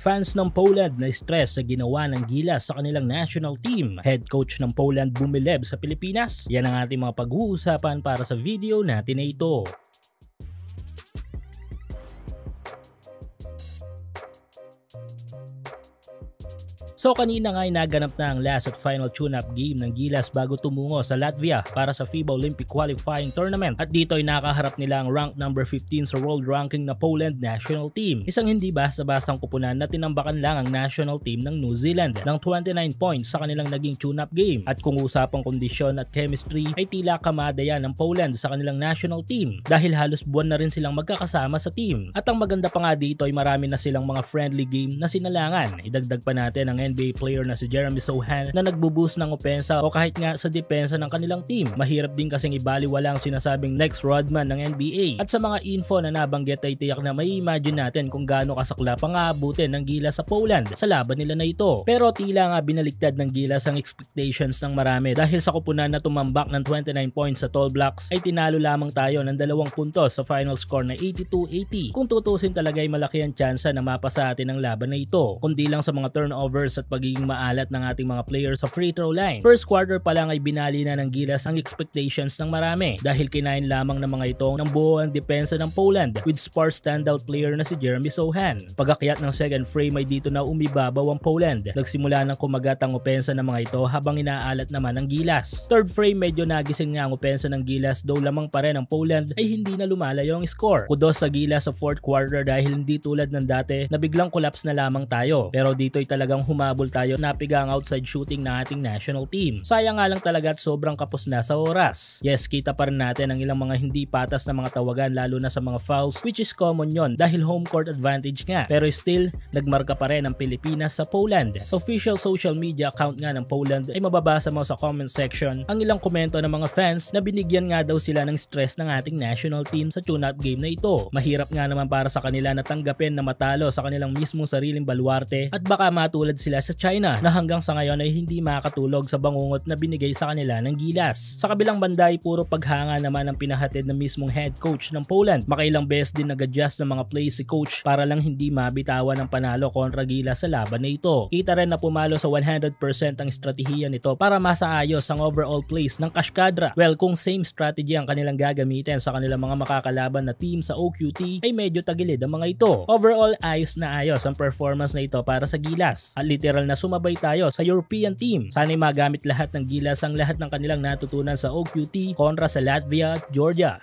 Fans ng Poland na stress sa ginawa ng Gilas sa kanilang national team. Head coach ng Poland bumilib sa Pilipinas. Yan ang ating mga pag-uusapan para sa video natin na ito. So kanina nga ay naganap na ang last at final tune-up game ng Gilas bago tumungo sa Latvia para sa FIBA Olympic Qualifying Tournament, at dito ay nakaharap nila ang ranked number 15 sa world ranking na Poland national team. Isang hindi basta-bastang kupunan na tinambakan lang ang national team ng New Zealand ng 29 points sa kanilang naging tune-up game, at kung usapang kondisyon at chemistry ay tila kamadaya ng Poland sa kanilang national team dahil halos buwan na rin silang magkakasama sa team. At ang maganda pa nga dito ay marami na silang mga friendly game na sinalangan. Idagdag pa natin ang NBA player na si Jeremy Sohan na nagbuboost ng opensa o kahit nga sa depensa ng kanilang team. Mahirap din kasing ibaliwala ang sinasabing next Rodman ng NBA. At sa mga info na nabanggit ay tiyak na may imagine natin kung gaano kasaklap ang aabutin ng Gilas sa Poland sa laban nila na ito. Pero tila nga binaliktad ng Gilas ang expectations ng marami dahil sa kupunan na tumambak ng 29 points sa tall blocks ay tinalo lamang tayo ng 2 puntos sa final score na 82-80. Kung tutusin talaga ay malaki ang tsansa na mapasa atin ang laban na ito, kundi lang sa mga turnovers at pagiging maalat ng ating mga players sa free throw line. First quarter pa lang ay binali na ng Gilas ang expectations ng marami dahil kinain lamang ng mga ito ng buo ang depensa ng Poland with sparse standout player na si Jeremy Sohan. Pag-akyat ng second frame ay dito na umibabaw ang Poland. Nagsimula ng kumagat ang opensa ng mga ito habang inaalat naman ang Gilas. Third frame medyo nagising nga ang opensa ng Gilas, though lamang pa rin ang Poland ay hindi na lumalayo ang score. Kudos sa Gilas sa fourth quarter dahil hindi tulad ng dati na biglang collapse na lamang tayo. Pero dito ay talagang humabol tayo, napiga ang outside shooting ng ating national team. Sayang nga lang talaga at sobrang kapos na sa oras. Yes, kita pa rin natin ang ilang mga hindi patas na mga tawagan lalo na sa mga fouls, which is common yon dahil home court advantage nga. Pero still, nagmarka pa rin ang Pilipinas sa Poland. Sa official social media account nga ng Poland ay mababasa mo sa comment section ang ilang komento ng mga fans na binigyan nga daw sila ng stress ng ating national team sa tune-up game na ito. Mahirap nga naman para sa kanila na tanggapin na matalo sa kanilang mismong sariling baluarte at baka matulad sila sa China na hanggang sa ngayon ay hindi makatulog sa bangungot na binigay sa kanila ng Gilas. Sa kabilang banda ay puro paghanga naman ang pinahatid ng mismong head coach ng Poland. Makailang beses din nag-adjust ng mga plays si coach para lang hindi mabitawan ng panalo kontra Gilas sa laban na ito. Kita rin na pumalo sa 100% ang estratehiya nito para masaayos ang overall plays ng Kashkadra. Well, kung same strategy ang kanilang gagamitin sa kanilang mga makakalaban na team sa OQT ay medyo tagilid ang mga ito. Overall, ayos na ayos ang performance na ito para sa Gilas. At literal na sumabay tayo sa European team. Sana'y magamit lahat ng Gilas ang lahat ng kanilang natutunan sa OQT kontra sa Latvia at Georgia.